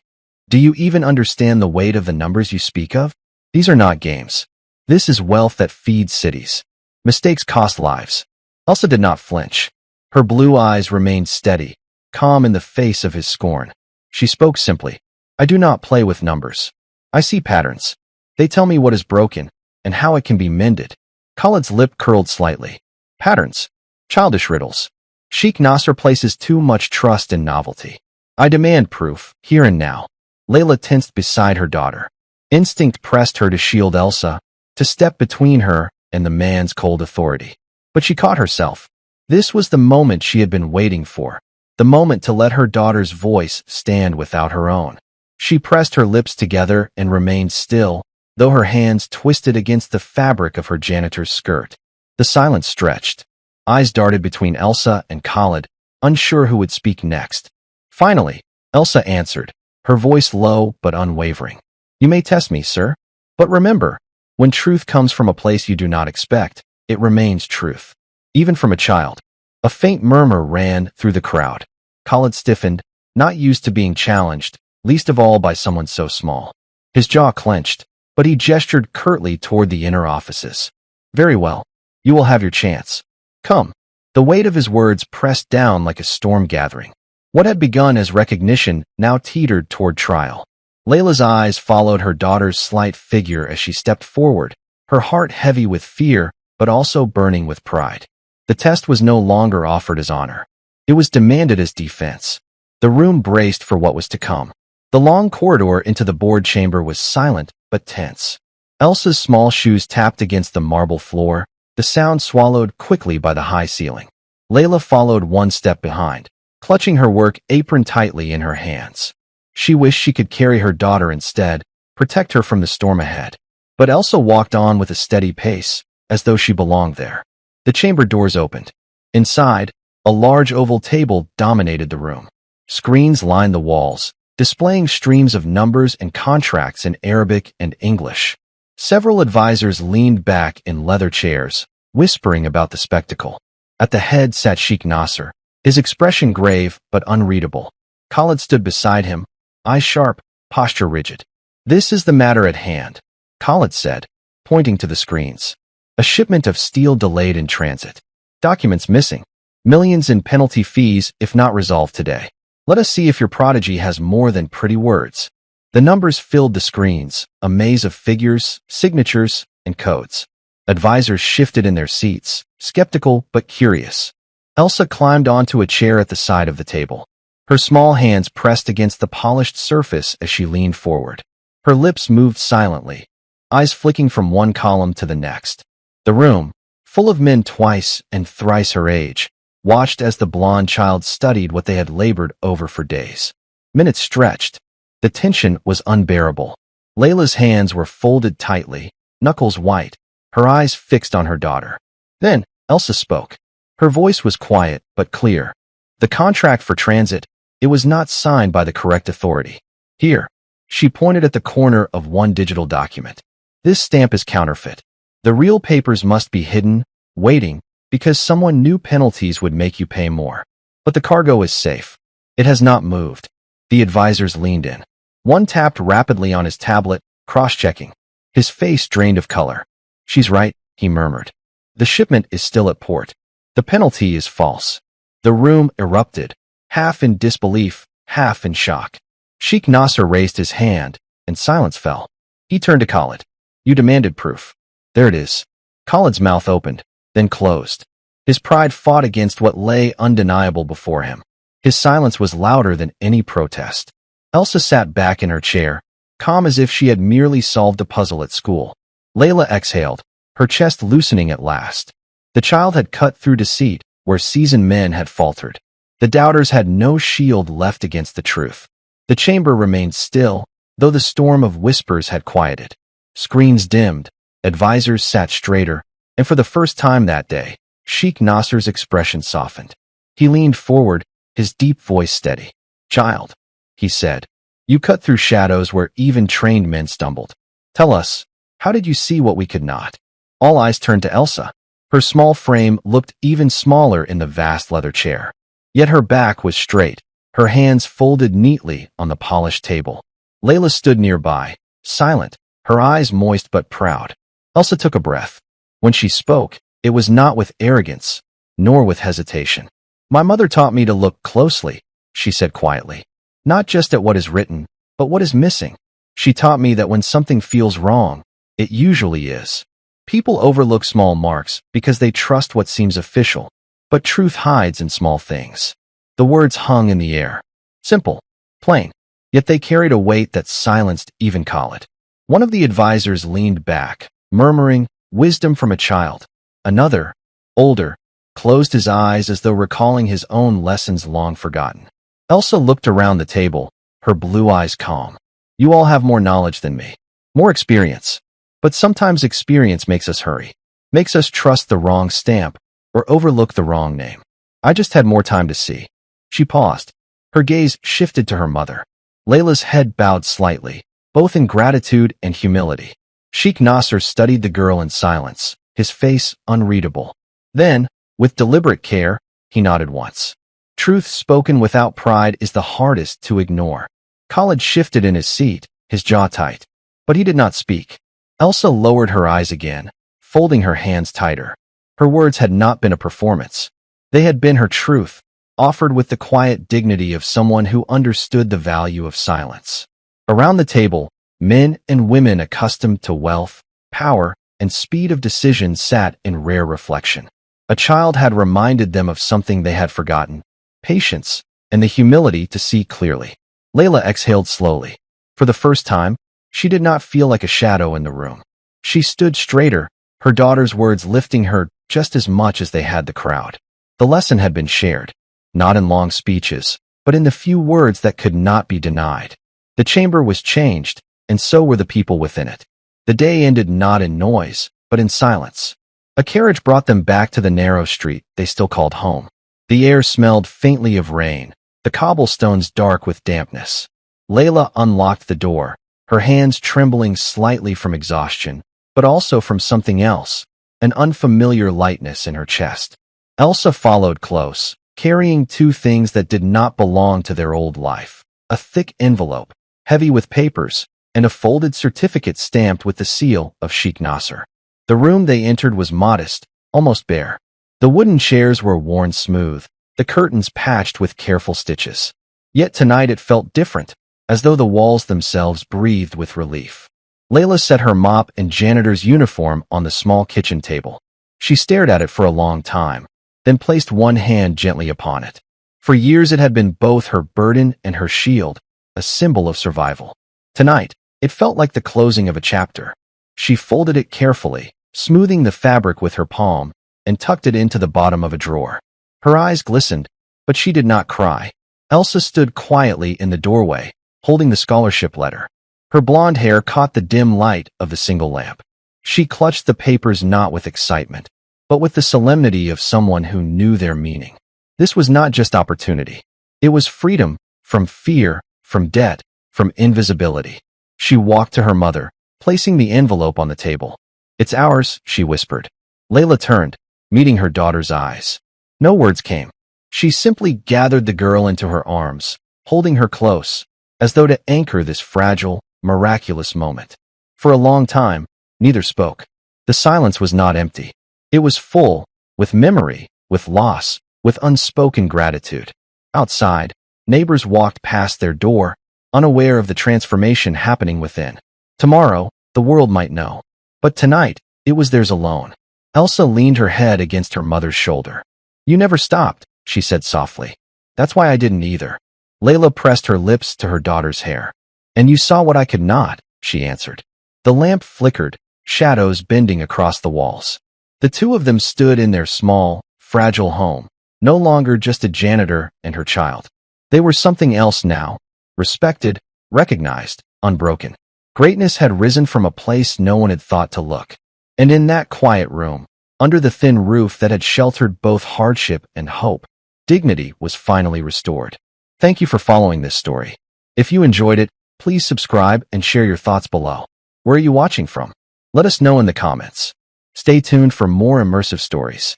do you even understand the weight of the numbers you speak of? These are not games. This is wealth that feeds cities. Mistakes cost lives." Elsa did not flinch. Her blue eyes remained steady, calm in the face of his scorn. She spoke simply. "I do not play with numbers. I see patterns. They tell me what is broken and how it can be mended." Khalid's lip curled slightly. "Patterns. Childish riddles. Sheikh Nasser places too much trust in novelty. I demand proof, here and now." Layla tensed beside her daughter. Instinct pressed her to shield Elsa, to step between her and the man's cold authority. But she caught herself. This was the moment she had been waiting for, the moment to let her daughter's voice stand without her own. She pressed her lips together and remained still, though her hands twisted against the fabric of her janitor's skirt. The silence stretched. Eyes darted between Elsa and Khalid, unsure who would speak next. Finally, Elsa answered, her voice low but unwavering. You may test me, sir. But remember, when truth comes from a place you do not expect, it remains truth. Even from a child. A faint murmur ran through the crowd. Khalid stiffened, not used to being challenged, least of all by someone so small. His jaw clenched, but he gestured curtly toward the inner offices. Very well. You will have your chance. Come. The weight of his words pressed down like a storm gathering. What had begun as recognition now teetered toward trial. Layla's eyes followed her daughter's slight figure as she stepped forward, her heart heavy with fear, but also burning with pride. The test was no longer offered as honor. It was demanded as defense. The room braced for what was to come. The long corridor into the board chamber was silent but tense. Elsa's small shoes tapped against the marble floor, the sound swallowed quickly by the high ceiling. Layla followed one step behind, clutching her work apron tightly in her hands. She wished she could carry her daughter instead, protect her from the storm ahead. But Elsa walked on with a steady pace, as though she belonged there. The chamber doors opened. Inside, a large oval table dominated the room. Screens lined the walls, displaying streams of numbers and contracts in Arabic and English. Several advisors leaned back in leather chairs, whispering about the spectacle. At the head sat Sheikh Nasser, his expression grave but unreadable. Khalid stood beside him, eyes sharp, posture rigid. This is the matter at hand, Khalid said, pointing to the screens. A shipment of steel delayed in transit. Documents missing. Millions in penalty fees if not resolved today. Let us see if your prodigy has more than pretty words. The numbers filled the screens, a maze of figures, signatures, and codes. Advisors shifted in their seats, skeptical but curious. Elsa climbed onto a chair at the side of the table. Her small hands pressed against the polished surface as she leaned forward. Her lips moved silently, eyes flicking from one column to the next. The room, full of men twice and thrice her age, watched as the blonde child studied what they had labored over for days. Minutes stretched. The tension was unbearable. Layla's hands were folded tightly, knuckles white, her eyes fixed on her daughter. Then, Elsa spoke. Her voice was quiet but clear. The contract for transit, it was not signed by the correct authority. Here, she pointed at the corner of one digital document. This stamp is counterfeit. The real papers must be hidden, waiting, because someone knew penalties would make you pay more. But the cargo is safe. It has not moved. The advisors leaned in. One tapped rapidly on his tablet, cross-checking. His face drained of color. She's right, he murmured. The shipment is still at port. The penalty is false. The room erupted, half in disbelief, half in shock. Sheikh Nasser raised his hand, and silence fell. He turned to Khalid. You demanded proof. There it is. Khalid's mouth opened, then closed. His pride fought against what lay undeniable before him. His silence was louder than any protest. Elsa sat back in her chair, calm as if she had merely solved a puzzle at school. Layla exhaled, her chest loosening at last. The child had cut through deceit, where seasoned men had faltered. The doubters had no shield left against the truth. The chamber remained still, though the storm of whispers had quieted. Screens dimmed, advisors sat straighter, and for the first time that day, Sheikh Nasser's expression softened. He leaned forward, his deep voice steady. Child, he said, you cut through shadows where even trained men stumbled. Tell us, how did you see what we could not? All eyes turned to Elsa. Her small frame looked even smaller in the vast leather chair. Yet her back was straight, her hands folded neatly on the polished table. Layla stood nearby, silent, her eyes moist but proud. Elsa took a breath. When she spoke, it was not with arrogance, nor with hesitation. My mother taught me to look closely, she said quietly. Not just at what is written, but what is missing. She taught me that when something feels wrong, it usually is. People overlook small marks because they trust what seems official, but truth hides in small things. The words hung in the air. Simple, plain, yet they carried a weight that silenced even Khalid. One of the advisors leaned back, murmuring, wisdom from a child. Another, older, closed his eyes as though recalling his own lessons long forgotten. Elsa looked around the table, her blue eyes calm. You all have more knowledge than me. More experience. But sometimes experience makes us hurry, makes us trust the wrong stamp, or overlook the wrong name. I just had more time to see. She paused. Her gaze shifted to her mother. Layla's head bowed slightly, both in gratitude and humility. Sheikh Nasser studied the girl in silence, his face unreadable. Then, with deliberate care, he nodded once. Truth spoken without pride is the hardest to ignore. Khalid shifted in his seat, his jaw tight. But he did not speak. Elsa lowered her eyes again, folding her hands tighter. Her words had not been a performance. They had been her truth, offered with the quiet dignity of someone who understood the value of silence. Around the table, men and women accustomed to wealth, power, and speed of decision sat in rare reflection. A child had reminded them of something they had forgotten: patience and the humility to see clearly. Layla exhaled slowly. For the first time, she did not feel like a shadow in the room. She stood straighter, her daughter's words lifting her just as much as they had the crowd. The lesson had been shared, not in long speeches, but in the few words that could not be denied. The chamber was changed, and so were the people within it. The day ended not in noise, but in silence. A carriage brought them back to the narrow street they still called home. The air smelled faintly of rain, the cobblestones dark with dampness. Layla unlocked the door, her hands trembling slightly from exhaustion, but also from something else, an unfamiliar lightness in her chest. Elsa followed close, carrying two things that did not belong to their old life: a thick envelope, heavy with papers, and a folded certificate stamped with the seal of Sheikh Nasser. The room they entered was modest, almost bare. The wooden chairs were worn smooth, the curtains patched with careful stitches. Yet tonight it felt different, as though the walls themselves breathed with relief. Layla set her mop and janitor's uniform on the small kitchen table. She stared at it for a long time, then placed one hand gently upon it. For years it had been both her burden and her shield, a symbol of survival. Tonight, it felt like the closing of a chapter. She folded it carefully, smoothing the fabric with her palm, and tucked it into the bottom of a drawer. Her eyes glistened, but she did not cry. Elsa stood quietly in the doorway, holding the scholarship letter. Her blonde hair caught the dim light of the single lamp. She clutched the papers not with excitement, but with the solemnity of someone who knew their meaning. This was not just opportunity. It was freedom from fear, from debt, from invisibility. She walked to her mother, placing the envelope on the table. "It's ours," she whispered. Layla turned, meeting her daughter's eyes. No words came. She simply gathered the girl into her arms, holding her close, as though to anchor this fragile, miraculous moment. For a long time, neither spoke. The silence was not empty. It was full, with memory, with loss, with unspoken gratitude. Outside, neighbors walked past their door, unaware of the transformation happening within. Tomorrow, the world might know. But tonight, it was theirs alone. Elsa leaned her head against her mother's shoulder. "You never stopped," she said softly. "That's why I didn't either." Layla pressed her lips to her daughter's hair. "And you saw what I could not," she answered. The lamp flickered, shadows bending across the walls. The two of them stood in their small, fragile home, no longer just a janitor and her child. They were something else now, respected, recognized, unbroken. Greatness had risen from a place no one had thought to look. And in that quiet room, under the thin roof that had sheltered both hardship and hope, dignity was finally restored. Thank you for following this story. If you enjoyed it, please subscribe and share your thoughts below. Where are you watching from? Let us know in the comments. Stay tuned for more immersive stories.